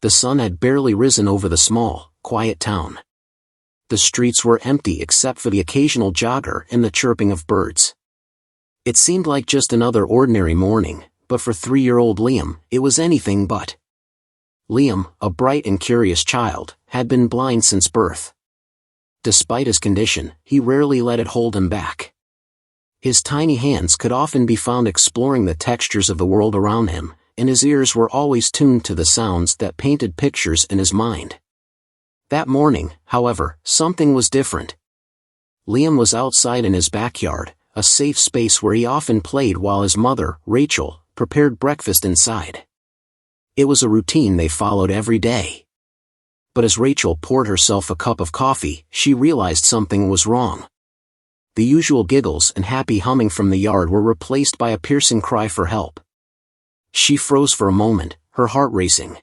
The sun had barely risen over the small, quiet town. The streets were empty except for the occasional jogger and the chirping of birds. It seemed like just another ordinary morning, but for 3-year-old Liam, it was anything but. Liam, a bright and curious child, had been blind since birth. Despite his condition, he rarely let it hold him back. His tiny hands could often be found exploring the textures of the world around him, and his ears were always tuned to the sounds that painted pictures in his mind. That morning, however, something was different. Liam was outside in his backyard, a safe space where he often played while his mother, Rachel, prepared breakfast inside. It was a routine they followed every day. But as Rachel poured herself a cup of coffee, she realized something was wrong. The usual giggles and happy humming from the yard were replaced by a piercing cry for help. She froze for a moment, her heart racing.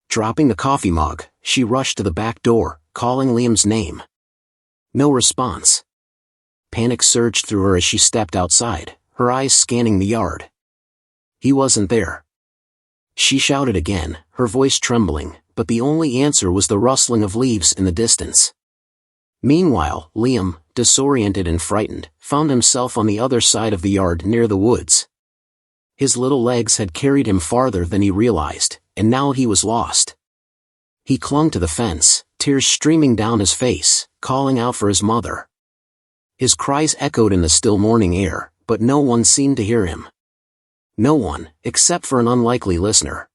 Dropping the coffee mug, she rushed to the back door, calling Liam's name. No response. Panic surged through her as she stepped outside, her eyes scanning the yard. He wasn't there. She shouted again, her voice trembling, but the only answer was the rustling of leaves in the distance. Meanwhile, Liam, disoriented and frightened, found himself on the other side of the yard near the woods. His little legs had carried him farther than he realized, and now he was lost. He clung to the fence, tears streaming down his face, calling out for his mother. His cries echoed in the still morning air, but no one seemed to hear him. No one, except for an unlikely listener.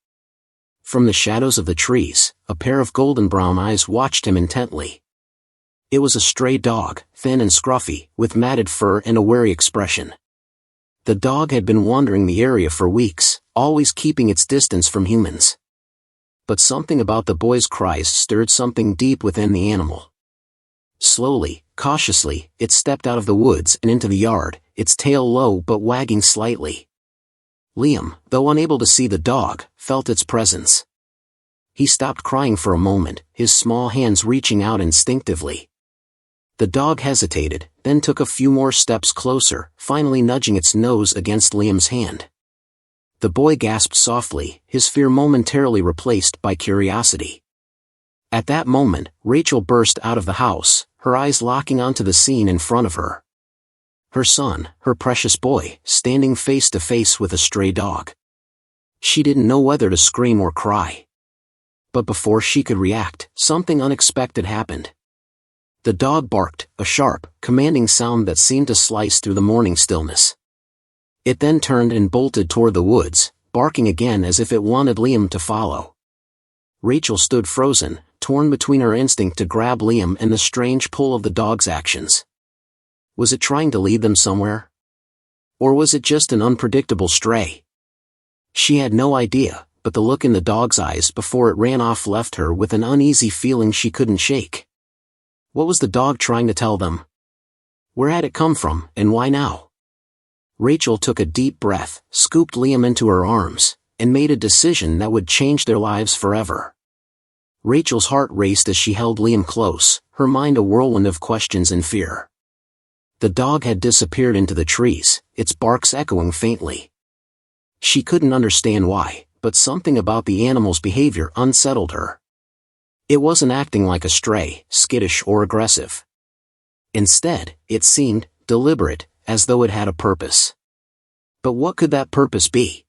From the shadows of the trees, a pair of golden brown eyes watched him intently. It was a stray dog, thin and scruffy, with matted fur and a wary expression. The dog had been wandering the area for weeks, always keeping its distance from humans. But something about the boy's cries stirred something deep within the animal. Slowly, cautiously, it stepped out of the woods and into the yard, its tail low but wagging slightly. Liam, though unable to see the dog, felt its presence. He stopped crying for a moment, his small hands reaching out instinctively. The dog hesitated, then took a few more steps closer, finally nudging its nose against Liam's hand. The boy gasped softly, his fear momentarily replaced by curiosity. At that moment, Rachel burst out of the house, her eyes locking onto the scene in front of her. Her son, her precious boy, standing face to face with a stray dog. She didn't know whether to scream or cry. But before she could react, something unexpected happened. The dog barked, a sharp, commanding sound that seemed to slice through the morning stillness. It then turned and bolted toward the woods, barking again as if it wanted Liam to follow. Rachel stood frozen, torn between her instinct to grab Liam and the strange pull of the dog's actions. Was it trying to lead them somewhere? Or was it just an unpredictable stray? She had no idea, but the look in the dog's eyes before it ran off left her with an uneasy feeling she couldn't shake. What was the dog trying to tell them? Where had it come from, and why now? Rachel took a deep breath, scooped Liam into her arms, and made a decision that would change their lives forever. Rachel's heart raced as she held Liam close, her mind a whirlwind of questions and fear. The dog had disappeared into the trees, its barks echoing faintly. She couldn't understand why, but something about the animal's behavior unsettled her. It wasn't acting like a stray, skittish or aggressive. Instead, it seemed deliberate, as though it had a purpose. But what could that purpose be?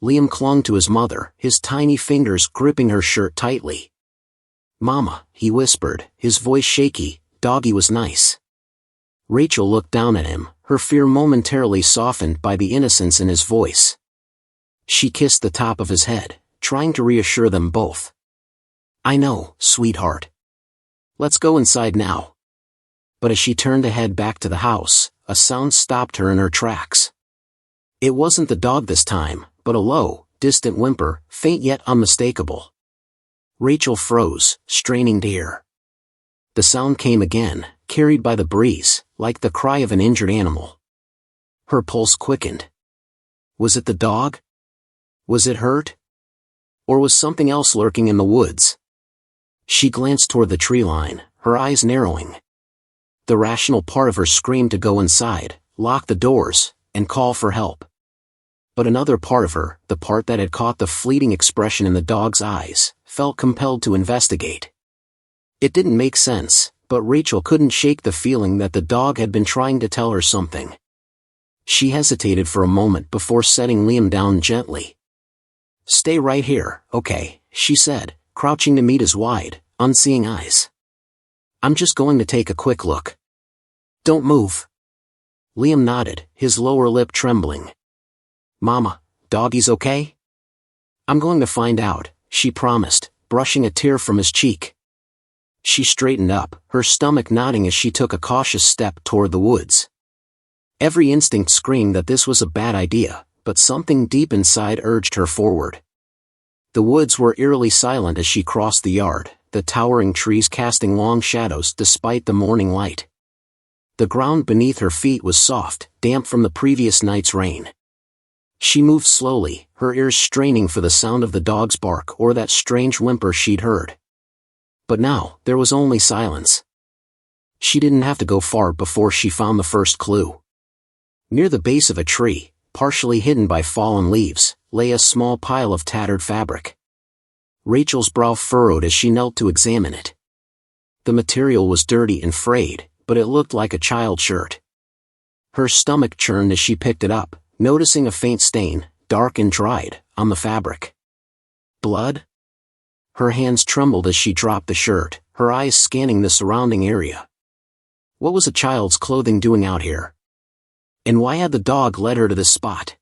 Liam clung to his mother, his tiny fingers gripping her shirt tightly. "Mama," he whispered, his voice shaky, "Doggy was nice." Rachel looked down at him, her fear momentarily softened by the innocence in his voice. She kissed the top of his head, trying to reassure them both. "I know, sweetheart. Let's go inside now." But as she turned to head back to the house, a sound stopped her in her tracks. It wasn't the dog this time, but a low, distant whimper, faint yet unmistakable. Rachel froze, straining to hear. The sound came again, carried by the breeze, like the cry of an injured animal. Her pulse quickened. Was it the dog? Was it hurt? Or was something else lurking in the woods? She glanced toward the tree line, her eyes narrowing. The rational part of her screamed to go inside, lock the doors, and call for help. But another part of her, the part that had caught the fleeting expression in the dog's eyes, felt compelled to investigate. It didn't make sense, but Rachel couldn't shake the feeling that the dog had been trying to tell her something. She hesitated for a moment before setting Liam down gently. "Stay right here, okay," she said, crouching to meet his wide, unseeing eyes. "I'm just going to take a quick look. Don't move." Liam nodded, his lower lip trembling. "Mama, doggy's okay?" "I'm going to find out," she promised, brushing a tear from his cheek. She straightened up, her stomach nodding as she took a cautious step toward the woods. Every instinct screamed that this was a bad idea, but something deep inside urged her forward. The woods were eerily silent as she crossed the yard, the towering trees casting long shadows despite the morning light. The ground beneath her feet was soft, damp from the previous night's rain. She moved slowly, her ears straining for the sound of the dog's bark or that strange whimper she'd heard. But now, there was only silence. She didn't have to go far before she found the first clue. Near the base of a tree, partially hidden by fallen leaves, lay a small pile of tattered fabric. Rachel's brow furrowed as she knelt to examine it. The material was dirty and frayed, but it looked like a child's shirt. Her stomach churned as she picked it up, noticing a faint stain, dark and dried, on the fabric. Blood? Her hands trembled as she dropped the shirt, her eyes scanning the surrounding area. What was a child's clothing doing out here? And why had the dog led her to this spot?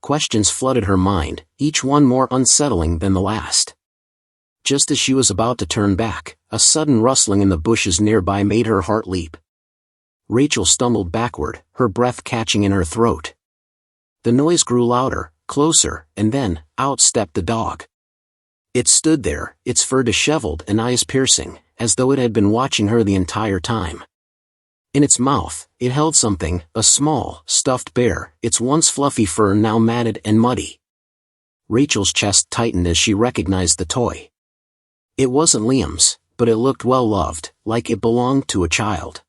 Questions flooded her mind, each one more unsettling than the last. Just as she was about to turn back, a sudden rustling in the bushes nearby made her heart leap. Rachel stumbled backward, her breath catching in her throat. The noise grew louder, closer, and then, out stepped the dog. It stood there, its fur disheveled and eyes piercing, as though it had been watching her the entire time. In its mouth, it held something, a small, stuffed bear, its once fluffy fur now matted and muddy. Rachel's chest tightened as she recognized the toy. It wasn't Liam's, but it looked well-loved, like it belonged to a child.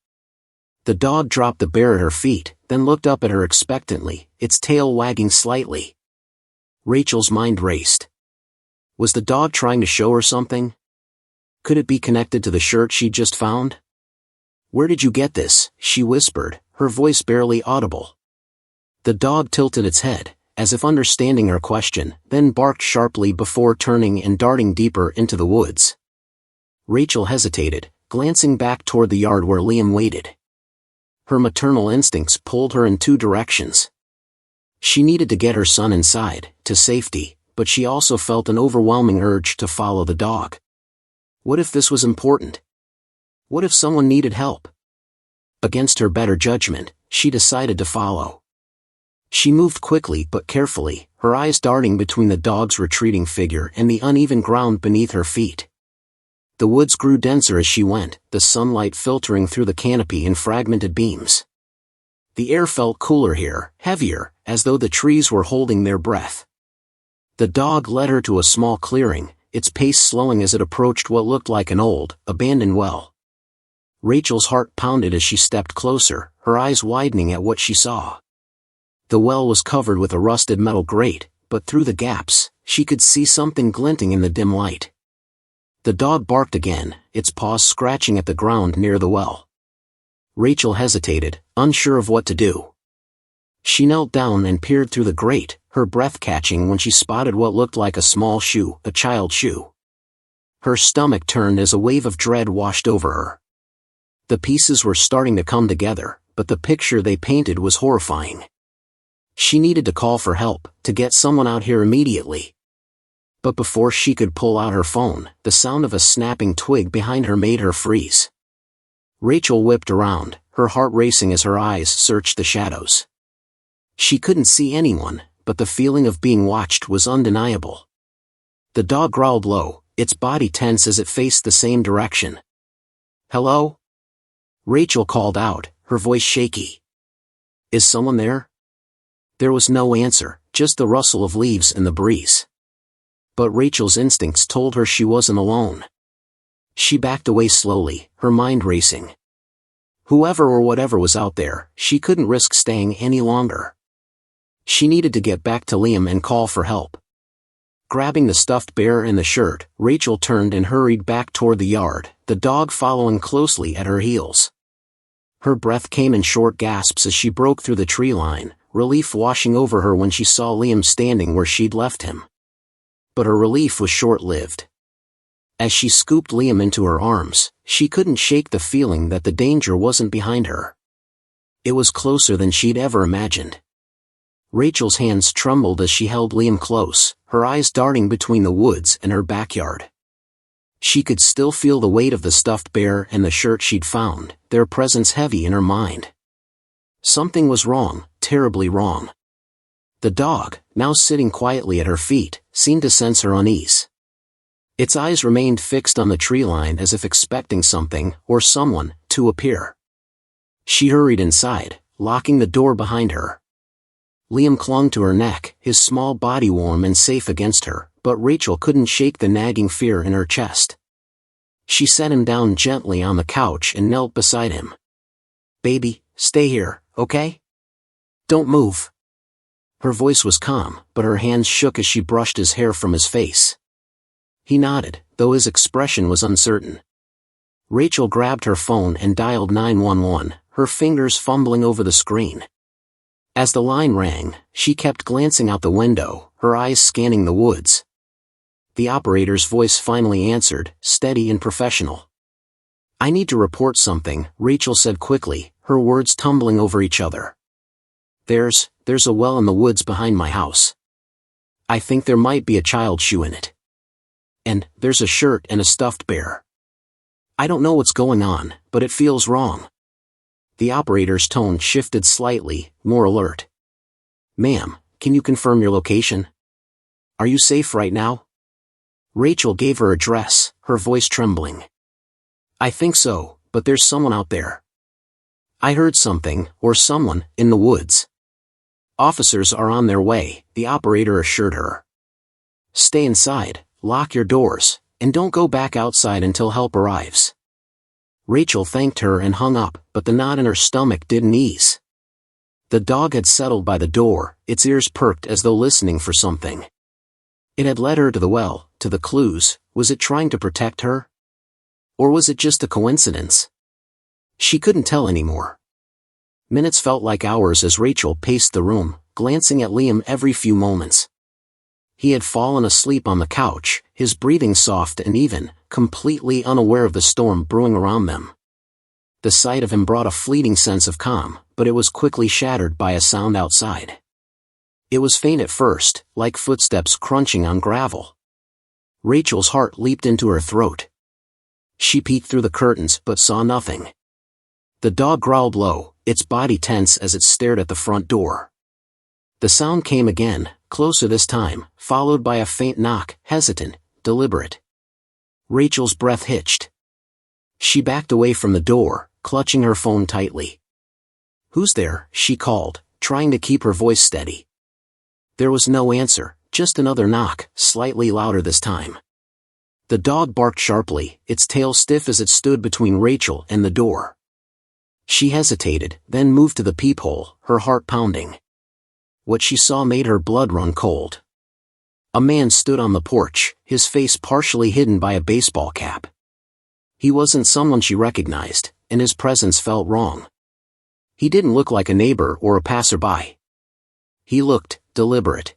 The dog dropped the bear at her feet, then looked up at her expectantly, its tail wagging slightly. Rachel's mind raced. Was the dog trying to show her something? Could it be connected to the shirt she'd just found? "Where did you get this?" she whispered, her voice barely audible. The dog tilted its head, as if understanding her question, then barked sharply before turning and darting deeper into the woods. Rachel hesitated, glancing back toward the yard where Liam waited. Her maternal instincts pulled her in two directions. She needed to get her son inside, to safety, but she also felt an overwhelming urge to follow the dog. What if this was important? What if someone needed help? Against her better judgment, she decided to follow. She moved quickly but carefully, her eyes darting between the dog's retreating figure and the uneven ground beneath her feet. The woods grew denser as she went, the sunlight filtering through the canopy in fragmented beams. The air felt cooler here, heavier, as though the trees were holding their breath. The dog led her to a small clearing, its pace slowing as it approached what looked like an old, abandoned well. Rachel's heart pounded as she stepped closer, her eyes widening at what she saw. The well was covered with a rusted metal grate, but through the gaps, she could see something glinting in the dim light. The dog barked again, its paws scratching at the ground near the well. Rachel hesitated, unsure of what to do. She knelt down and peered through the grate, her breath catching when she spotted what looked like a small shoe, a child's shoe. Her stomach turned as a wave of dread washed over her. The pieces were starting to come together, but the picture they painted was horrifying. She needed to call for help, to get someone out here immediately. But before she could pull out her phone, the sound of a snapping twig behind her made her freeze. Rachel whipped around, her heart racing as her eyes searched the shadows. She couldn't see anyone, but the feeling of being watched was undeniable. The dog growled low, its body tense as it faced the same direction. "Hello?" Rachel called out, her voice shaky. "Is someone there?" There was no answer, just the rustle of leaves in the breeze. But Rachel's instincts told her she wasn't alone. She backed away slowly, her mind racing. Whoever or whatever was out there, she couldn't risk staying any longer. She needed to get back to Liam and call for help. Grabbing the stuffed bear and the shirt, Rachel turned and hurried back toward the yard, the dog following closely at her heels. Her breath came in short gasps as she broke through the tree line, relief washing over her when she saw Liam standing where she'd left him. But her relief was short-lived. As she scooped Liam into her arms, she couldn't shake the feeling that the danger wasn't behind her. It was closer than she'd ever imagined. Rachel's hands trembled as she held Liam close, her eyes darting between the woods and her backyard. She could still feel the weight of the stuffed bear and the shirt she'd found, their presence heavy in her mind. Something was wrong, terribly wrong. The dog, now sitting quietly at her feet, seemed to sense her unease. Its eyes remained fixed on the tree line as if expecting something, or someone, to appear. She hurried inside, locking the door behind her. Liam clung to her neck, his small body warm and safe against her, but Rachel couldn't shake the nagging fear in her chest. She set him down gently on the couch and knelt beside him. "Baby, stay here, okay? Don't move." Her voice was calm, but her hands shook as she brushed his hair from his face. He nodded, though his expression was uncertain. Rachel grabbed her phone and dialed 911, her fingers fumbling over the screen. As the line rang, she kept glancing out the window, her eyes scanning the woods. The operator's voice finally answered, steady and professional. "I need to report something," Rachel said quickly, her words tumbling over each other. There's a well in the woods behind my house. I think there might be a child shoe in it. And there's a shirt and a stuffed bear. I don't know what's going on, but it feels wrong." The operator's tone shifted slightly, more alert. "Ma'am, can you confirm your location? Are you safe right now?" Rachel gave her address, her voice trembling. "I think so, but there's someone out there. I heard something, or someone, in the woods." "Officers are on their way," the operator assured her. "Stay inside, lock your doors, and don't go back outside until help arrives." Rachel thanked her and hung up, but the knot in her stomach didn't ease. The dog had settled by the door, its ears perked as though listening for something. It had led her to the well, to the clues. Was it trying to protect her? Or was it just a coincidence? She couldn't tell anymore. Minutes felt like hours as Rachel paced the room, glancing at Liam every few moments. He had fallen asleep on the couch, his breathing soft and even, completely unaware of the storm brewing around them. The sight of him brought a fleeting sense of calm, but it was quickly shattered by a sound outside. It was faint at first, like footsteps crunching on gravel. Rachel's heart leaped into her throat. She peeked through the curtains but saw nothing. The dog growled low, its body tense as it stared at the front door. The sound came again, closer this time, followed by a faint knock, hesitant, deliberate. Rachel's breath hitched. She backed away from the door, clutching her phone tightly. "Who's there?" she called, trying to keep her voice steady. There was no answer, just another knock, slightly louder this time. The dog barked sharply, its tail stiff as it stood between Rachel and the door. She hesitated, then moved to the peephole, her heart pounding. What she saw made her blood run cold. A man stood on the porch, his face partially hidden by a baseball cap. He wasn't someone she recognized, and his presence felt wrong. He didn't look like a neighbor or a passerby. He looked deliberate.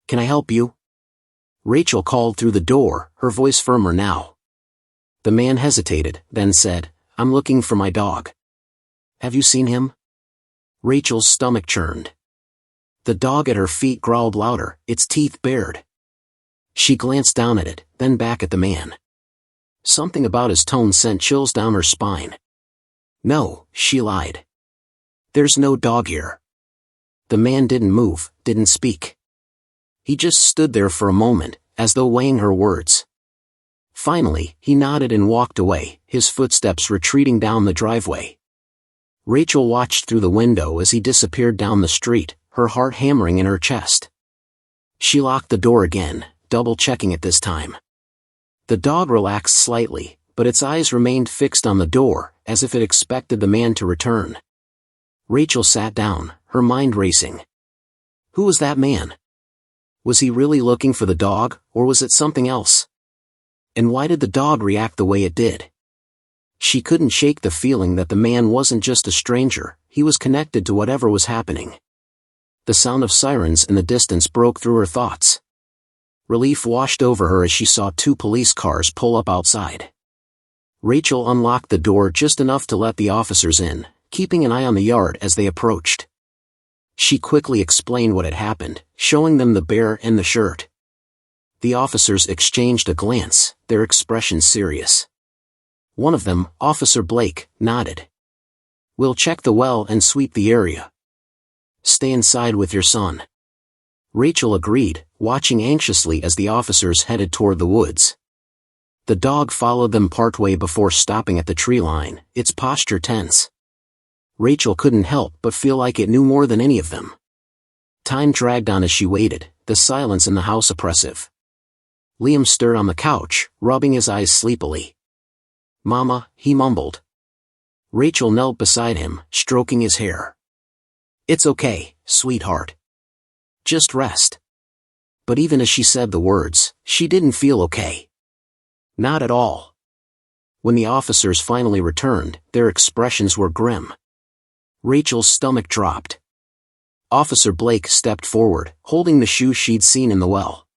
"Can I help you?" Rachel called through the door, her voice firmer now. The man hesitated, then said, "I'm looking for my dog. Have you seen him?" Rachel's stomach churned. The dog at her feet growled louder, its teeth bared. She glanced down at it, then back at the man. Something about his tone sent chills down her spine. "No," she lied. "There's no dog here." The man didn't move, didn't speak. He just stood there for a moment, as though weighing her words. Finally, he nodded and walked away, his footsteps retreating down the driveway. Rachel watched through the window as he disappeared down the street, her heart hammering in her chest. She locked the door again, double-checking it this time. The dog relaxed slightly, but its eyes remained fixed on the door, as if it expected the man to return. Rachel sat down, her mind racing. Who was that man? Was he really looking for the dog, or was it something else? And why did the dog react the way it did? She couldn't shake the feeling that the man wasn't just a stranger, he was connected to whatever was happening. The sound of sirens in the distance broke through her thoughts. Relief washed over her as she saw 2 police cars pull up outside. Rachel unlocked the door just enough to let the officers in, keeping an eye on the yard as they approached. She quickly explained what had happened, showing them the bear and the shirt. The officers exchanged a glance, their expressions serious. One of them, Officer Blake, nodded. "We'll check the well and sweep the area. Stay inside with your son." Rachel agreed, watching anxiously as the officers headed toward the woods. The dog followed them partway before stopping at the tree line, its posture tense. Rachel couldn't help but feel like it knew more than any of them. Time dragged on as she waited, the silence in the house oppressive. Liam stirred on the couch, rubbing his eyes sleepily. "Mama," he mumbled. Rachel knelt beside him, stroking his hair. "It's okay, sweetheart. Just rest." But even as she said the words, she didn't feel okay. Not at all. When the officers finally returned, their expressions were grim. Rachel's stomach dropped. Officer Blake stepped forward, holding the shoe she'd seen in the well.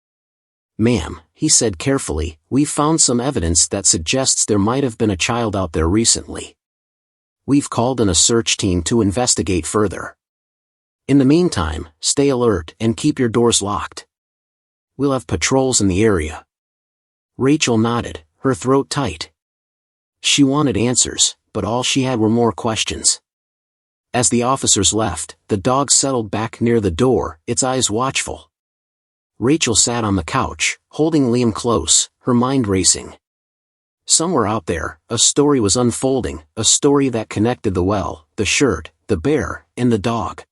"Ma'am," he said carefully, "we've found some evidence that suggests there might have been a child out there recently. We've called in a search team to investigate further. In the meantime, stay alert and keep your doors locked. We'll have patrols in the area." Rachel nodded, her throat tight. She wanted answers, but all she had were more questions. As the officers left, the dog settled back near the door, its eyes watchful. Rachel sat on the couch, holding Liam close, her mind racing. Somewhere out there, a story was unfolding, a story that connected the well, the shirt, the bear, and the dog.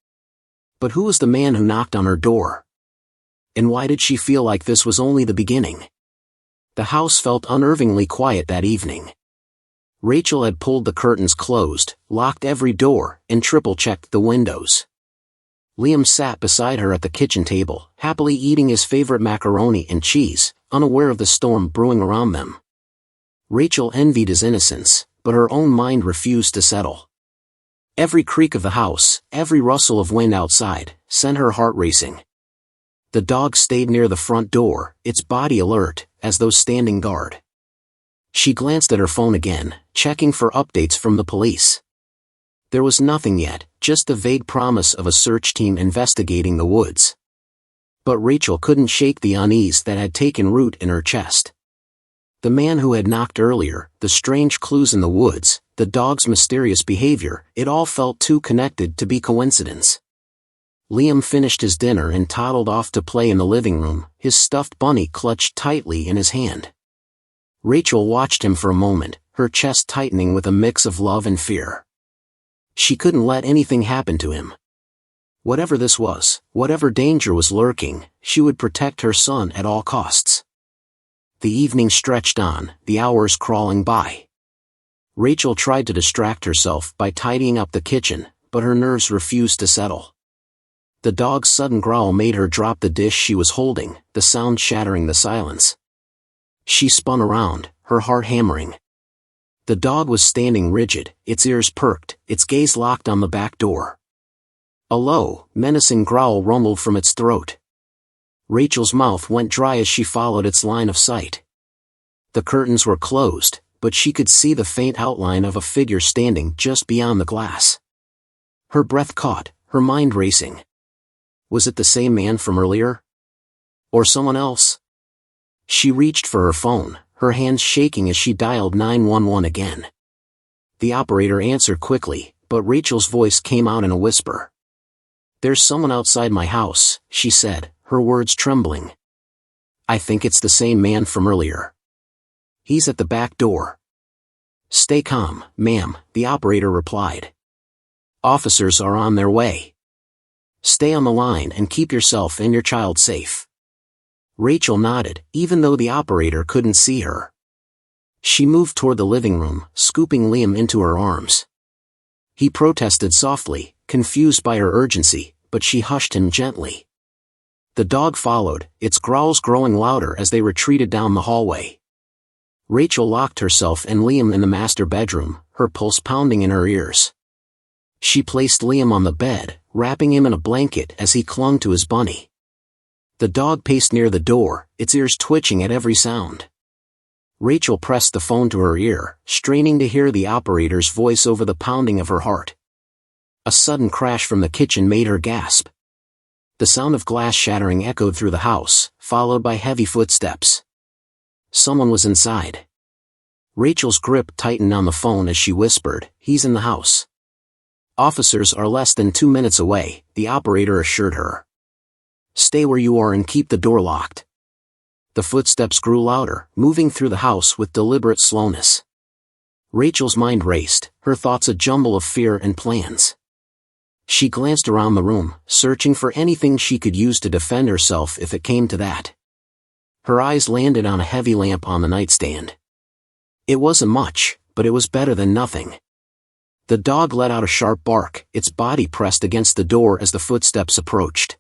But who was the man who knocked on her door? And why did she feel like this was only the beginning? The house felt unnervingly quiet that evening. Rachel had pulled the curtains closed, locked every door, and triple-checked the windows. Liam sat beside her at the kitchen table, happily eating his favorite macaroni and cheese, unaware of the storm brewing around them. Rachel envied his innocence, but her own mind refused to settle. Every creak of the house, every rustle of wind outside, sent her heart racing. The dog stayed near the front door, its body alert, as though standing guard. She glanced at her phone again, checking for updates from the police. There was nothing yet, just the vague promise of a search team investigating the woods. But Rachel couldn't shake the unease that had taken root in her chest. The man who had knocked earlier, the strange clues in the woods, the dog's mysterious behavior, it all felt too connected to be coincidence. Liam finished his dinner and toddled off to play in the living room, his stuffed bunny clutched tightly in his hand. Rachel watched him for a moment, her chest tightening with a mix of love and fear. She couldn't let anything happen to him. Whatever this was, whatever danger was lurking, she would protect her son at all costs. The evening stretched on, the hours crawling by. Rachel tried to distract herself by tidying up the kitchen, but her nerves refused to settle. The dog's sudden growl made her drop the dish she was holding, the sound shattering the silence. She spun around, her heart hammering. The dog was standing rigid, its ears perked, its gaze locked on the back door. A low, menacing growl rumbled from its throat. Rachel's mouth went dry as she followed its line of sight. The curtains were closed, but she could see the faint outline of a figure standing just beyond the glass. Her breath caught, her mind racing. Was it the same man from earlier? Or someone else? She reached for her phone, her hands shaking as she dialed 911 again. The operator answered quickly, but Rachel's voice came out in a whisper. "There's someone outside my house," she said, her words trembling. "I think it's the same man from earlier. He's at the back door." "Stay calm, ma'am," the operator replied. "Officers are on their way. Stay on the line and keep yourself and your child safe." Rachel nodded, even though the operator couldn't see her. She moved toward the living room, scooping Liam into her arms. He protested softly, confused by her urgency, but she hushed him gently. The dog followed, its growls growing louder as they retreated down the hallway. Rachel locked herself and Liam in the master bedroom, her pulse pounding in her ears. She placed Liam on the bed, wrapping him in a blanket as he clung to his bunny. The dog paced near the door, its ears twitching at every sound. Rachel pressed the phone to her ear, straining to hear the operator's voice over the pounding of her heart. A sudden crash from the kitchen made her gasp. The sound of glass shattering echoed through the house, followed by heavy footsteps. Someone was inside. Rachel's grip tightened on the phone as she whispered, "He's in the house." "Officers are less than 2 minutes away," the operator assured her. "Stay where you are and keep the door locked." The footsteps grew louder, moving through the house with deliberate slowness. Rachel's mind raced, her thoughts a jumble of fear and plans. She glanced around the room, searching for anything she could use to defend herself if it came to that. Her eyes landed on a heavy lamp on the nightstand. It wasn't much, but it was better than nothing. The dog let out a sharp bark, its body pressed against the door as the footsteps approached.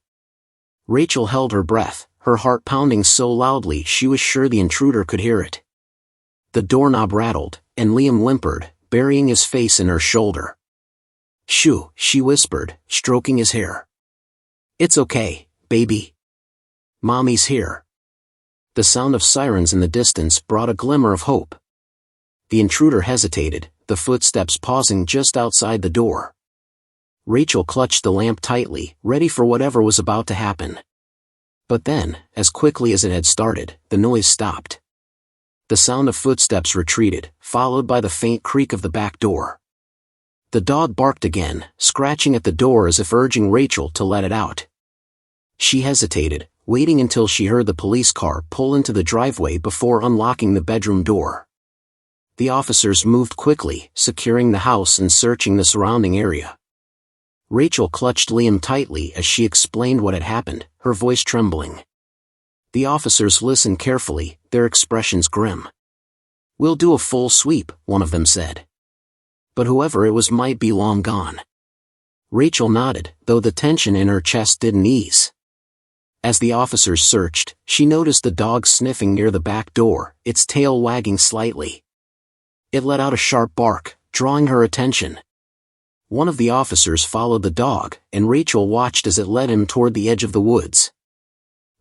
Rachel held her breath, her heart pounding so loudly she was sure the intruder could hear it. The doorknob rattled, and Liam whimpered, burying his face in her shoulder. "Shoo," she whispered, stroking his hair. "It's okay, baby. Mommy's here." The sound of sirens in the distance brought a glimmer of hope. The intruder hesitated, the footsteps pausing just outside the door. Rachel clutched the lamp tightly, ready for whatever was about to happen. But then, as quickly as it had started, the noise stopped. The sound of footsteps retreated, followed by the faint creak of the back door. The dog barked again, scratching at the door as if urging Rachel to let it out. She hesitated, waiting until she heard the police car pull into the driveway before unlocking the bedroom door. The officers moved quickly, securing the house and searching the surrounding area. Rachel clutched Liam tightly as she explained what had happened, her voice trembling. The officers listened carefully, their expressions grim. "We'll do a full sweep," one of them said. But whoever it was might be long gone. Rachel nodded, though the tension in her chest didn't ease. As the officers searched, she noticed the dog sniffing near the back door, its tail wagging slightly. It let out a sharp bark, drawing her attention. One of the officers followed the dog, and Rachel watched as it led him toward the edge of the woods.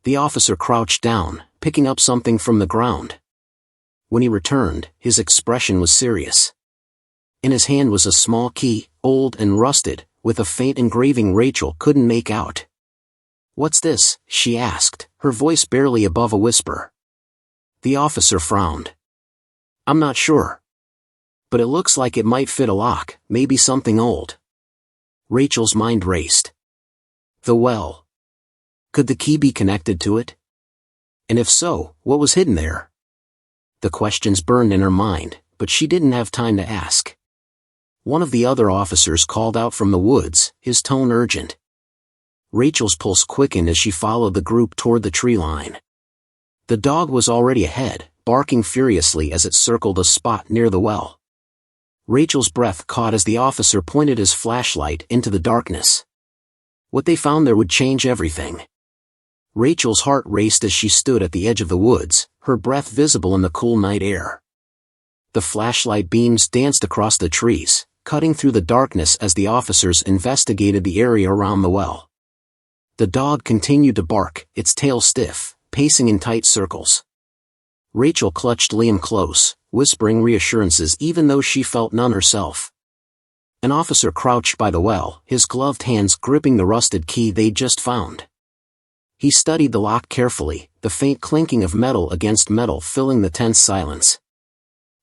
The officer crouched down, picking up something from the ground. When he returned, his expression was serious. In his hand was a small key, old and rusted, with a faint engraving Rachel couldn't make out. "What's this?" she asked, her voice barely above a whisper. The officer frowned. "I'm not sure. But it looks like it might fit a lock, maybe something old." Rachel's mind raced. The well. Could the key be connected to it? And if so, what was hidden there? The questions burned in her mind, but she didn't have time to ask. One of the other officers called out from the woods, his tone urgent. Rachel's pulse quickened as she followed the group toward the tree line. The dog was already ahead, barking furiously as it circled a spot near the well. Rachel's breath caught as the officer pointed his flashlight into the darkness. What they found there would change everything. Rachel's heart raced as she stood at the edge of the woods, her breath visible in the cool night air. The flashlight beams danced across the trees, cutting through the darkness as the officers investigated the area around the well. The dog continued to bark, its tail stiff, pacing in tight circles. Rachel clutched Liam close, whispering reassurances even though she felt none herself. An officer crouched by the well, his gloved hands gripping the rusted key they'd just found. He studied the lock carefully, the faint clinking of metal against metal filling the tense silence.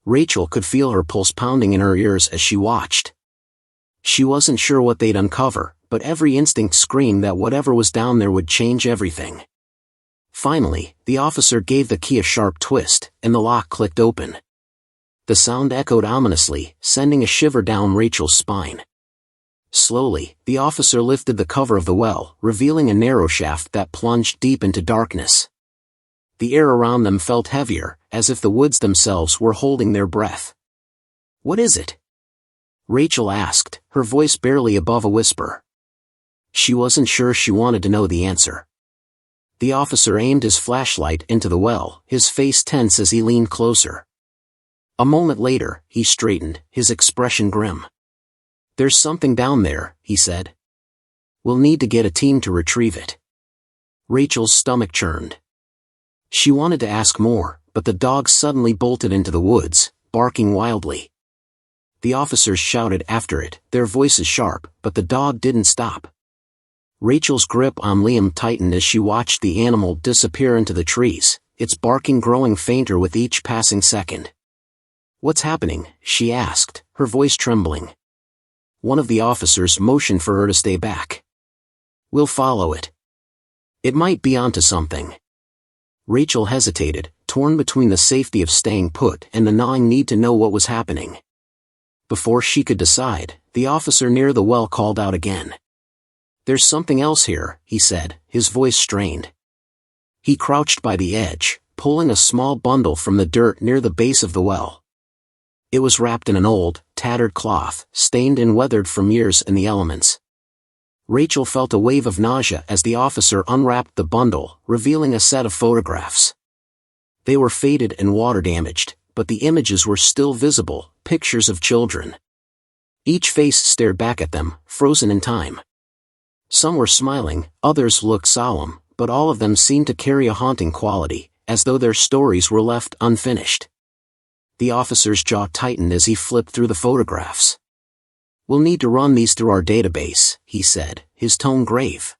Rachel could feel her pulse pounding in her ears as she watched. She wasn't sure what they'd uncover, but every instinct screamed that whatever was down there would change everything. Finally, the officer gave the key a sharp twist, and the lock clicked open. The sound echoed ominously, sending a shiver down Rachel's spine. Slowly, the officer lifted the cover of the well, revealing a narrow shaft that plunged deep into darkness. The air around them felt heavier, as if the woods themselves were holding their breath. "What is it?" Rachel asked, her voice barely above a whisper. She wasn't sure she wanted to know the answer. The officer aimed his flashlight into the well, his face tense as he leaned closer. A moment later, he straightened, his expression grim. "There's something down there," he said. "We'll need to get a team to retrieve it." Rachel's stomach churned. She wanted to ask more, but the dogs suddenly bolted into the woods, barking wildly. The officers shouted after it, their voices sharp, but the dog didn't stop. Rachel's grip on Liam tightened as she watched the animal disappear into the trees, its barking growing fainter with each passing second. "What's happening?" she asked, her voice trembling. One of the officers motioned for her to stay back. "We'll follow it. It might be onto something." Rachel hesitated, torn between the safety of staying put and the gnawing need to know what was happening. Before she could decide, the officer near the well called out again. "There's something else here," he said, his voice strained. He crouched by the edge, pulling a small bundle from the dirt near the base of the well. It was wrapped in an old, tattered cloth, stained and weathered from years in the elements. Rachel felt a wave of nausea as the officer unwrapped the bundle, revealing a set of photographs. They were faded and water-damaged, but the images were still visible, pictures of children. Each face stared back at them, frozen in time. Some were smiling, others looked solemn, but all of them seemed to carry a haunting quality, as though their stories were left unfinished. The officer's jaw tightened as he flipped through the photographs. "We'll need to run these through our database," he said, his tone grave.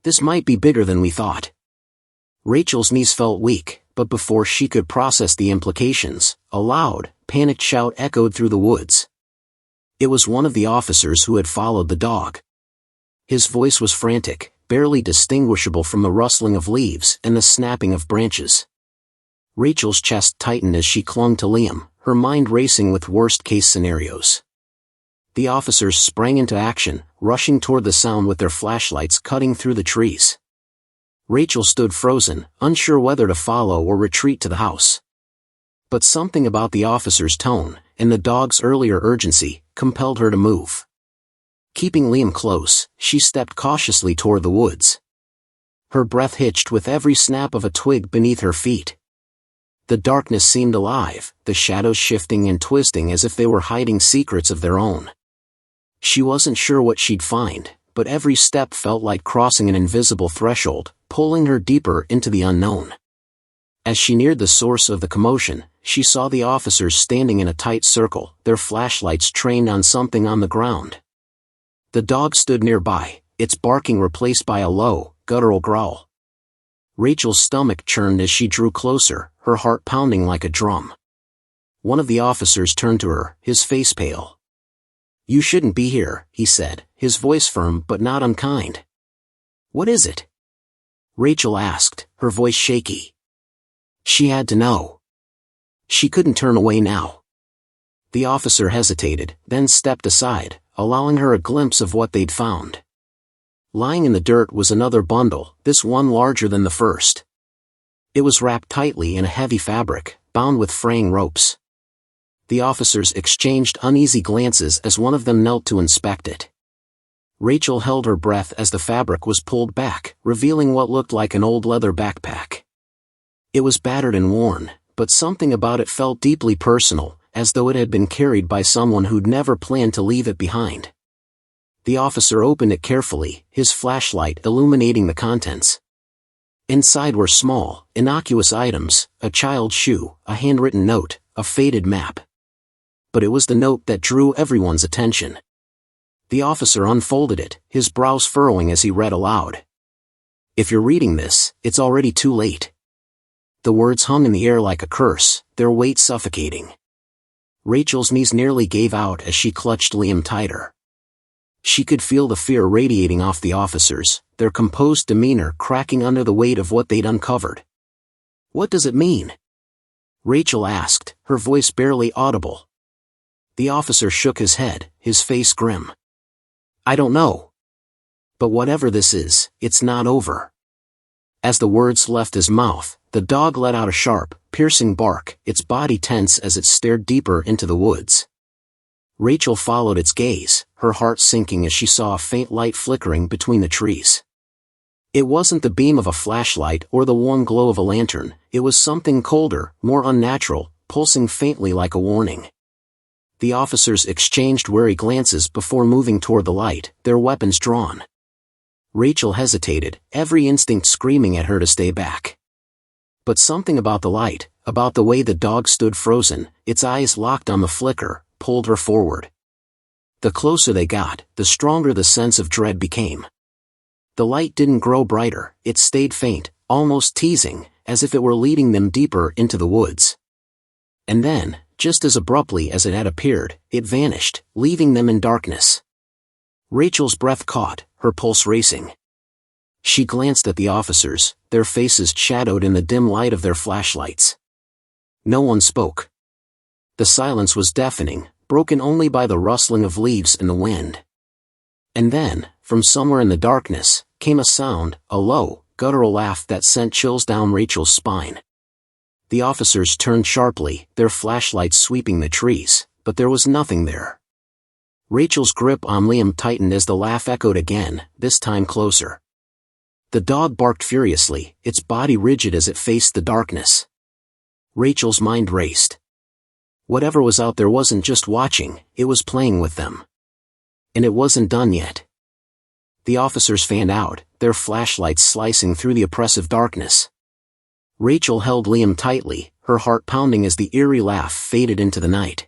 "This might be bigger than we thought." Rachel's knees felt weak, but before she could process the implications, a loud, panicked shout echoed through the woods. It was one of the officers who had followed the dog. His voice was frantic, barely distinguishable from the rustling of leaves and the snapping of branches. Rachel's chest tightened as she clung to Liam, her mind racing with worst-case scenarios. The officers sprang into action, rushing toward the sound with their flashlights cutting through the trees. Rachel stood frozen, unsure whether to follow or retreat to the house. But something about the officer's tone, and the dog's earlier urgency, compelled her to move. Keeping Liam close, she stepped cautiously toward the woods. Her breath hitched with every snap of a twig beneath her feet. The darkness seemed alive, the shadows shifting and twisting as if they were hiding secrets of their own. She wasn't sure what she'd find, but every step felt like crossing an invisible threshold, pulling her deeper into the unknown. As she neared the source of the commotion, she saw the officers standing in a tight circle, their flashlights trained on something on the ground. The dog stood nearby, its barking replaced by a low, guttural growl. Rachel's stomach churned as she drew closer, her heart pounding like a drum. One of the officers turned to her, his face pale. "You shouldn't be here," he said, his voice firm but not unkind. "What is it?" Rachel asked, her voice shaky. She had to know. She couldn't turn away now. The officer hesitated, then stepped aside, allowing her a glimpse of what they'd found. Lying in the dirt was another bundle, this one larger than the first. It was wrapped tightly in a heavy fabric, bound with fraying ropes. The officers exchanged uneasy glances as one of them knelt to inspect it. Rachel held her breath as the fabric was pulled back, revealing what looked like an old leather backpack. It was battered and worn, but something about it felt deeply personal, as though it had been carried by someone who'd never planned to leave it behind. The officer opened it carefully, his flashlight illuminating the contents. Inside were small, innocuous items, a child's shoe, a handwritten note, a faded map. But it was the note that drew everyone's attention. The officer unfolded it, his brows furrowing as he read aloud. "If you're reading this, it's already too late." The words hung in the air like a curse, their weight suffocating. Rachel's knees nearly gave out as she clutched Liam tighter. She could feel the fear radiating off the officers, their composed demeanor cracking under the weight of what they'd uncovered. "What does it mean?" Rachel asked, her voice barely audible. The officer shook his head, his face grim. "I don't know. But whatever this is, it's not over." As the words left his mouth, the dog let out a sharp, piercing bark, its body tense as it stared deeper into the woods. Rachel followed its gaze, her heart sinking as she saw a faint light flickering between the trees. It wasn't the beam of a flashlight or the warm glow of a lantern, it was something colder, more unnatural, pulsing faintly like a warning. The officers exchanged wary glances before moving toward the light, their weapons drawn. Rachel hesitated, every instinct screaming at her to stay back. But something about the light, about the way the dog stood frozen, its eyes locked on the flicker, pulled her forward. The closer they got, the stronger the sense of dread became. The light didn't grow brighter, it stayed faint, almost teasing, as if it were leading them deeper into the woods. And then, just as abruptly as it had appeared, it vanished, leaving them in darkness. Rachel's breath caught, her pulse racing. She glanced at the officers, their faces shadowed in the dim light of their flashlights. No one spoke. The silence was deafening, broken only by the rustling of leaves in the wind. And then, from somewhere in the darkness, came a sound, a low, guttural laugh that sent chills down Rachel's spine. The officers turned sharply, their flashlights sweeping the trees, but there was nothing there. Rachel's grip on Liam tightened as the laugh echoed again, this time closer. The dog barked furiously, its body rigid as it faced the darkness. Rachel's mind raced. Whatever was out there wasn't just watching, it was playing with them. And it wasn't done yet. The officers fanned out, their flashlights slicing through the oppressive darkness. Rachel held Liam tightly, her heart pounding as the eerie laugh faded into the night.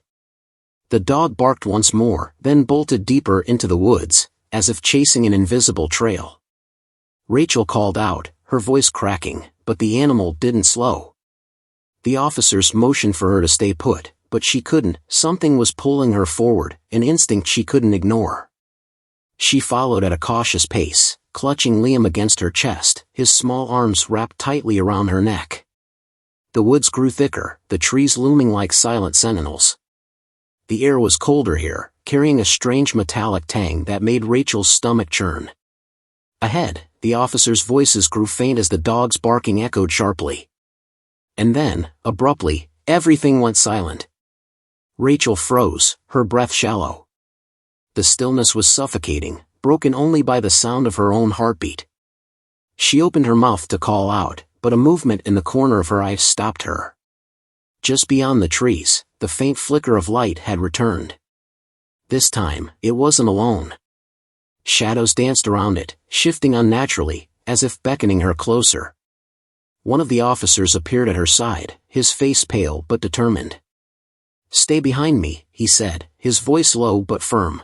The dog barked once more, then bolted deeper into the woods, as if chasing an invisible trail. Rachel called out, her voice cracking, but the animal didn't slow. The officers motioned for her to stay put, but she couldn't, something was pulling her forward, an instinct she couldn't ignore. She followed at a cautious pace, clutching Liam against her chest, his small arms wrapped tightly around her neck. The woods grew thicker, the trees looming like silent sentinels. The air was colder here, carrying a strange metallic tang that made Rachel's stomach churn. Ahead, the officers' voices grew faint as the dog's barking echoed sharply. And then, abruptly, everything went silent. Rachel froze, her breath shallow. The stillness was suffocating, broken only by the sound of her own heartbeat. She opened her mouth to call out, but a movement in the corner of her eye stopped her. Just beyond the trees, the faint flicker of light had returned. This time, it wasn't alone. Shadows danced around it, shifting unnaturally, as if beckoning her closer. One of the officers appeared at her side, his face pale but determined. "Stay behind me," he said, his voice low but firm.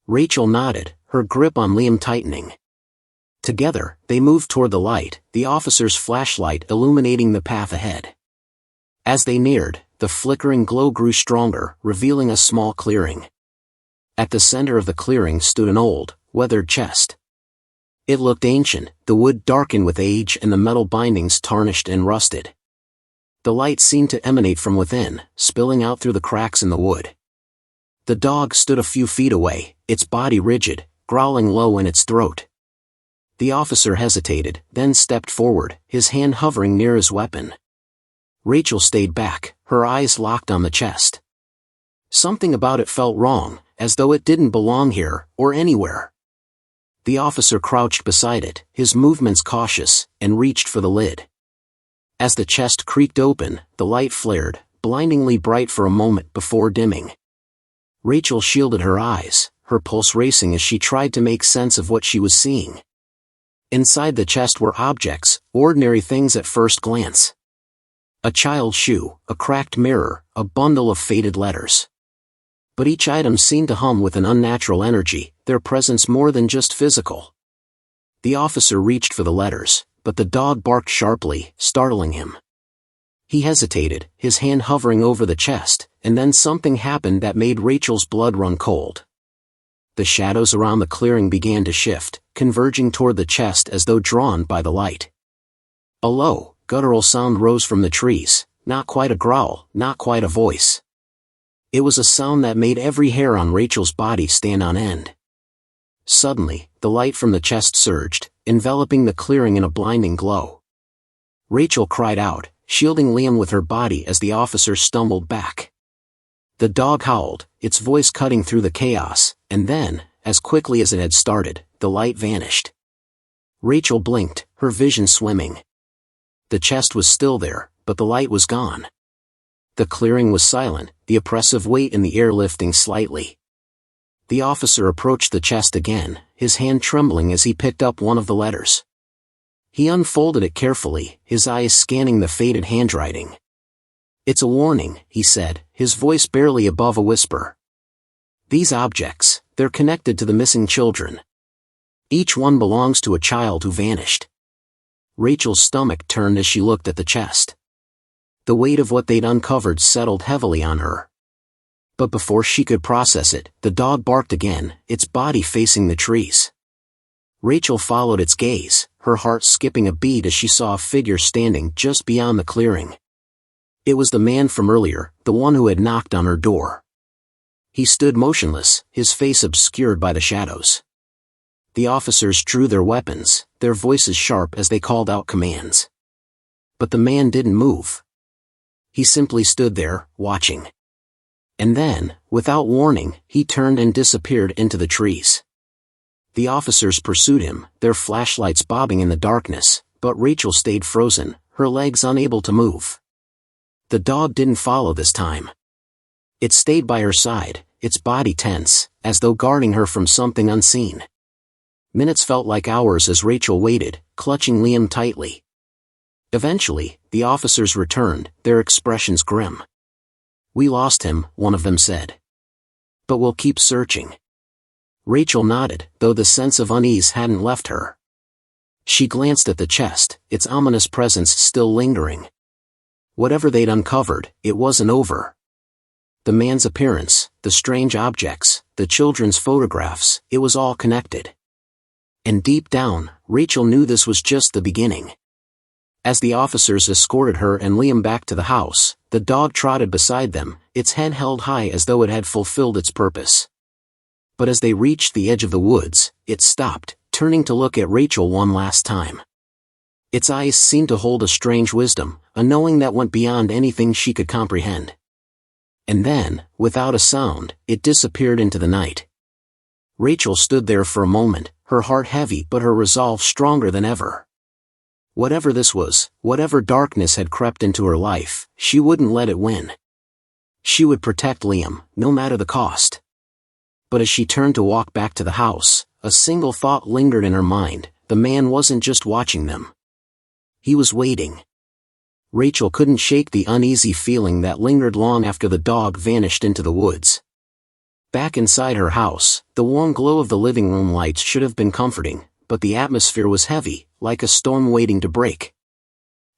Rachel nodded, her grip on Liam tightening. Together, they moved toward the light, the officer's flashlight illuminating the path ahead. As they neared, the flickering glow grew stronger, revealing a small clearing. At the center of the clearing stood an old, weathered chest. It looked ancient, the wood darkened with age and the metal bindings tarnished and rusted. The light seemed to emanate from within, spilling out through the cracks in the wood. The dog stood a few feet away, its body rigid, growling low in its throat. The officer hesitated, then stepped forward, his hand hovering near his weapon. Rachel stayed back, her eyes locked on the chest. Something about it felt wrong, as though it didn't belong here, or anywhere. The officer crouched beside it, his movements cautious, and reached for the lid. As the chest creaked open, the light flared, blindingly bright for a moment before dimming. Rachel shielded her eyes, her pulse racing as she tried to make sense of what she was seeing. Inside the chest were objects, ordinary things at first glance. A child's shoe, a cracked mirror, a bundle of faded letters. But each item seemed to hum with an unnatural energy, their presence more than just physical. The officer reached for the letters, but the dog barked sharply, startling him. He hesitated, his hand hovering over the chest, and then something happened that made Rachel's blood run cold. The shadows around the clearing began to shift, converging toward the chest as though drawn by the light. A low, guttural sound rose from the trees, not quite a growl, not quite a voice. It was a sound that made every hair on Rachel's body stand on end. Suddenly, the light from the chest surged, enveloping the clearing in a blinding glow. Rachel cried out, shielding Liam with her body as the officer stumbled back. The dog howled, its voice cutting through the chaos, and then, as quickly as it had started, the light vanished. Rachel blinked, her vision swimming. The chest was still there, but the light was gone. The clearing was silent, the oppressive weight in the air lifting slightly. The officer approached the chest again, his hand trembling as he picked up one of the letters. He unfolded it carefully, his eyes scanning the faded handwriting. "It's a warning," he said, his voice barely above a whisper. "These objects, they're connected to the missing children. Each one belongs to a child who vanished." Rachel's stomach turned as she looked at the chest. The weight of what they'd uncovered settled heavily on her. But before she could process it, the dog barked again, its body facing the trees. Rachel followed its gaze, her heart skipping a beat as she saw a figure standing just beyond the clearing. It was the man from earlier, the one who had knocked on her door. He stood motionless, his face obscured by the shadows. The officers drew their weapons, their voices sharp as they called out commands. But the man didn't move. He simply stood there, watching. And then, without warning, he turned and disappeared into the trees. The officers pursued him, their flashlights bobbing in the darkness, but Rachel stayed frozen, her legs unable to move. The dog didn't follow this time. It stayed by her side, its body tense, as though guarding her from something unseen. Minutes felt like hours as Rachel waited, clutching Liam tightly. Eventually, the officers returned, their expressions grim. "We lost him," one of them said. "But we'll keep searching." Rachel nodded, though the sense of unease hadn't left her. She glanced at the chest, its ominous presence still lingering. Whatever they'd uncovered, it wasn't over. The man's appearance, the strange objects, the children's photographs, it was all connected. And deep down, Rachel knew this was just the beginning. As the officers escorted her and Liam back to the house, the dog trotted beside them, its head held high as though it had fulfilled its purpose. But as they reached the edge of the woods, it stopped, turning to look at Rachel one last time. Its eyes seemed to hold a strange wisdom, a knowing that went beyond anything she could comprehend. And then, without a sound, it disappeared into the night. Rachel stood there for a moment, her heart heavy but her resolve stronger than ever. Whatever this was, whatever darkness had crept into her life, she wouldn't let it win. She would protect Liam, no matter the cost. But as she turned to walk back to the house, a single thought lingered in her mind: the man wasn't just watching them. He was waiting. Rachel couldn't shake the uneasy feeling that lingered long after the dog vanished into the woods. Back inside her house, the warm glow of the living room lights should have been comforting, but the atmosphere was heavy, like a storm waiting to break.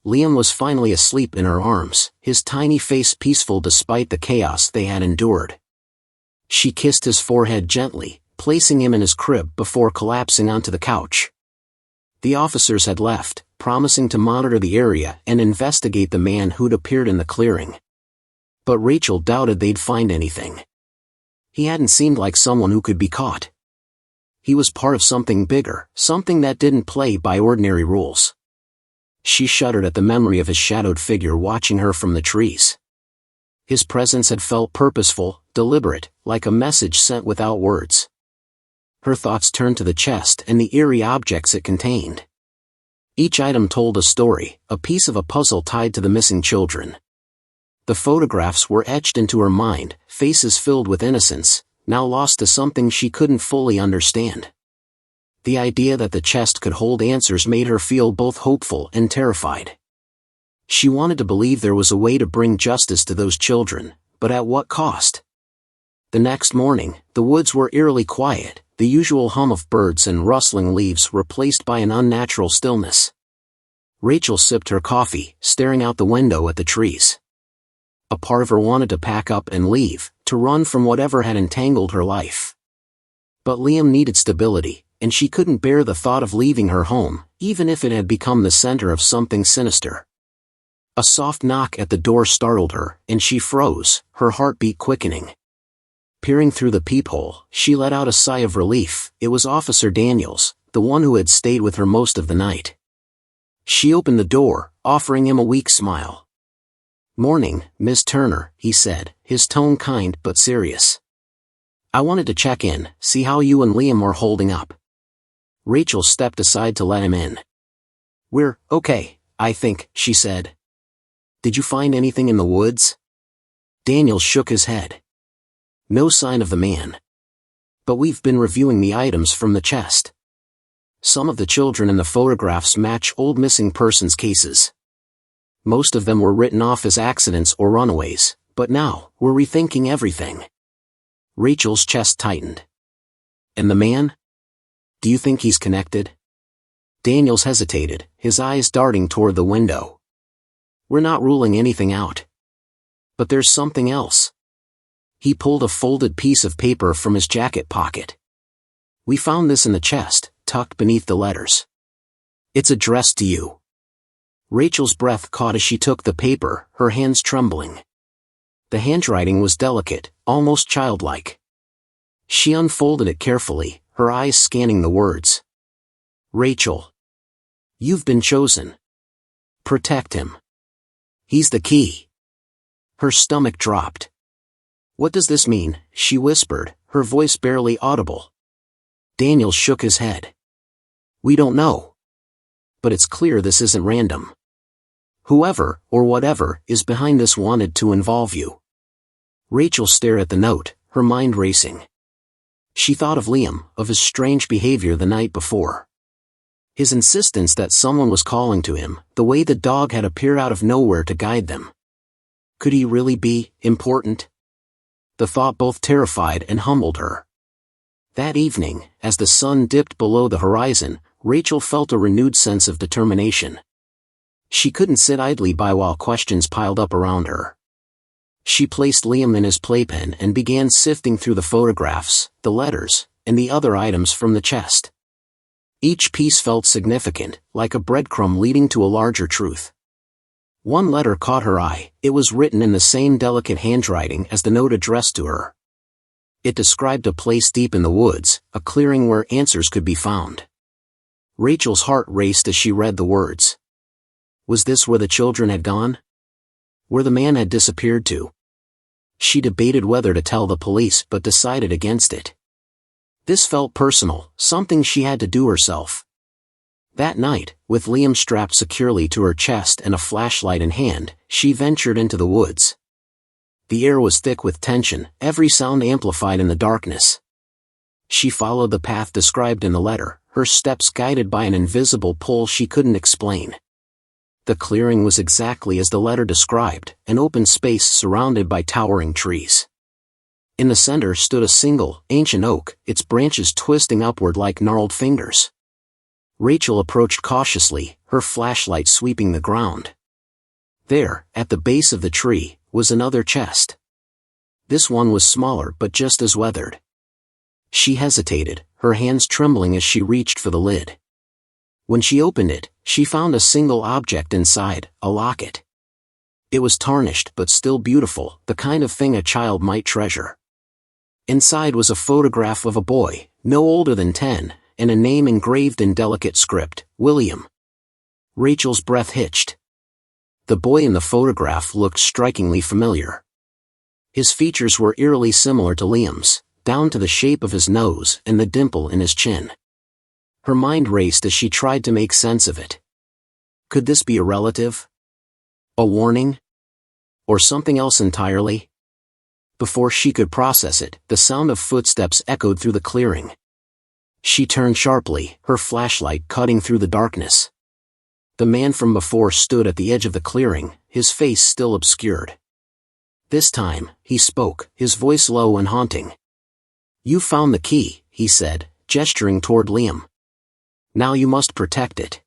Liam was finally asleep in her arms, his tiny face peaceful despite the chaos they had endured. She kissed his forehead gently, placing him in his crib before collapsing onto the couch. The officers had left, promising to monitor the area and investigate the man who'd appeared in the clearing. But Rachel doubted they'd find anything. He hadn't seemed like someone who could be caught. He was part of something bigger, something that didn't play by ordinary rules. She shuddered at the memory of his shadowed figure watching her from the trees. His presence had felt purposeful, deliberate, like a message sent without words. Her thoughts turned to the chest and the eerie objects it contained. Each item told a story, a piece of a puzzle tied to the missing children. The photographs were etched into her mind, faces filled with innocence, now lost to something she couldn't fully understand. The idea that the chest could hold answers made her feel both hopeful and terrified. She wanted to believe there was a way to bring justice to those children, but at what cost? The next morning, the woods were eerily quiet, the usual hum of birds and rustling leaves replaced by an unnatural stillness. Rachel sipped her coffee, staring out the window at the trees. A part of her wanted to pack up and leave, to run from whatever had entangled her life. But Liam needed stability, and she couldn't bear the thought of leaving her home, even if it had become the center of something sinister. A soft knock at the door startled her, and she froze, her heartbeat quickening. Peering through the peephole, she let out a sigh of relief. It was Officer Daniels, the one who had stayed with her most of the night. She opened the door, offering him a weak smile. "Morning, Miss Turner," he said, his tone kind but serious. "I wanted to check in, see how you and Liam are holding up." Rachel stepped aside to let him in. "We're okay, I think," she said. "Did you find anything in the woods?" Daniel shook his head. "No sign of the man. But we've been reviewing the items from the chest. Some of the children in the photographs match old missing persons cases. Most of them were written off as accidents or runaways, but now, we're rethinking everything." Rachel's chest tightened. "And the man? Do you think he's connected?" Daniels hesitated, his eyes darting toward the window. "We're not ruling anything out. But there's something else." He pulled a folded piece of paper from his jacket pocket. "We found this in the chest, tucked beneath the letters. It's addressed to you." Rachel's breath caught as she took the paper, her hands trembling. The handwriting was delicate, almost childlike. She unfolded it carefully, her eyes scanning the words. "Rachel. You've been chosen. Protect him. He's the key." Her stomach dropped. "What does this mean?" she whispered, her voice barely audible. Daniel shook his head. "We don't know. But it's clear this isn't random. Whoever, or whatever, is behind this wanted to involve you." Rachel stared at the note, her mind racing. She thought of Liam, of his strange behavior the night before. His insistence that someone was calling to him, the way the dog had appeared out of nowhere to guide them. Could he really be important? The thought both terrified and humbled her. That evening, as the sun dipped below the horizon, Rachel felt a renewed sense of determination. She couldn't sit idly by while questions piled up around her. She placed Liam in his playpen and began sifting through the photographs, the letters, and the other items from the chest. Each piece felt significant, like a breadcrumb leading to a larger truth. One letter caught her eye. It was written in the same delicate handwriting as the note addressed to her. It described a place deep in the woods, a clearing where answers could be found. Rachel's heart raced as she read the words. Was this where the children had gone? Where the man had disappeared to? She debated whether to tell the police but decided against it. This felt personal, something she had to do herself. That night, with Liam strapped securely to her chest and a flashlight in hand, she ventured into the woods. The air was thick with tension, every sound amplified in the darkness. She followed the path described in the letter, her steps guided by an invisible pull she couldn't explain. The clearing was exactly as the letter described, an open space surrounded by towering trees. In the center stood a single, ancient oak, its branches twisting upward like gnarled fingers. Rachel approached cautiously, her flashlight sweeping the ground. There, at the base of the tree, was another chest. This one was smaller but just as weathered. She hesitated, her hands trembling as she reached for the lid. When she opened it, she found a single object inside, a locket. It was tarnished but still beautiful, the kind of thing a child might treasure. Inside was a photograph of a boy, no older than 10, and a name engraved in delicate script, William. Rachel's breath hitched. The boy in the photograph looked strikingly familiar. His features were eerily similar to Liam's, down to the shape of his nose and the dimple in his chin. Her mind raced as she tried to make sense of it. Could this be a relative? A warning? Or something else entirely? Before she could process it, the sound of footsteps echoed through the clearing. She turned sharply, her flashlight cutting through the darkness. The man from before stood at the edge of the clearing, his face still obscured. This time, he spoke, his voice low and haunting. "You found the key," he said, gesturing toward Liam. "Now you must protect it."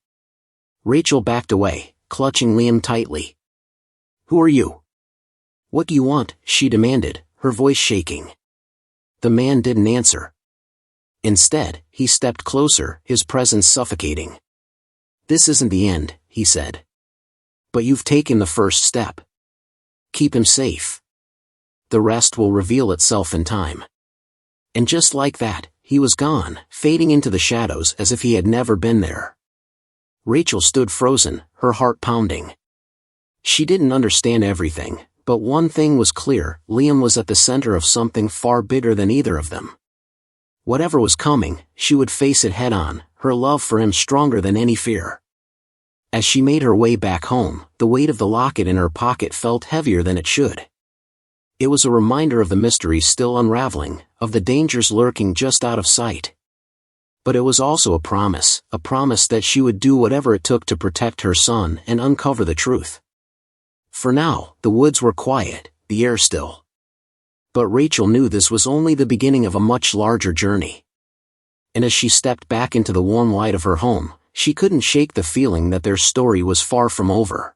Rachel backed away, clutching Liam tightly. "Who are you? What do you want?" she demanded, her voice shaking. The man didn't answer. Instead, he stepped closer, his presence suffocating. "This isn't the end," he said. "But you've taken the first step. Keep him safe. The rest will reveal itself in time." And just like that, he was gone, fading into the shadows as if he had never been there. Rachel stood frozen, her heart pounding. She didn't understand everything, but one thing was clear: Liam was at the center of something far bigger than either of them. Whatever was coming, she would face it head-on, her love for him stronger than any fear. As she made her way back home, the weight of the locket in her pocket felt heavier than it should. It was a reminder of the mysteries still unraveling, of the dangers lurking just out of sight. But it was also a promise that she would do whatever it took to protect her son and uncover the truth. For now, the woods were quiet, the air still. But Rachel knew this was only the beginning of a much larger journey. And as she stepped back into the warm light of her home, she couldn't shake the feeling that their story was far from over.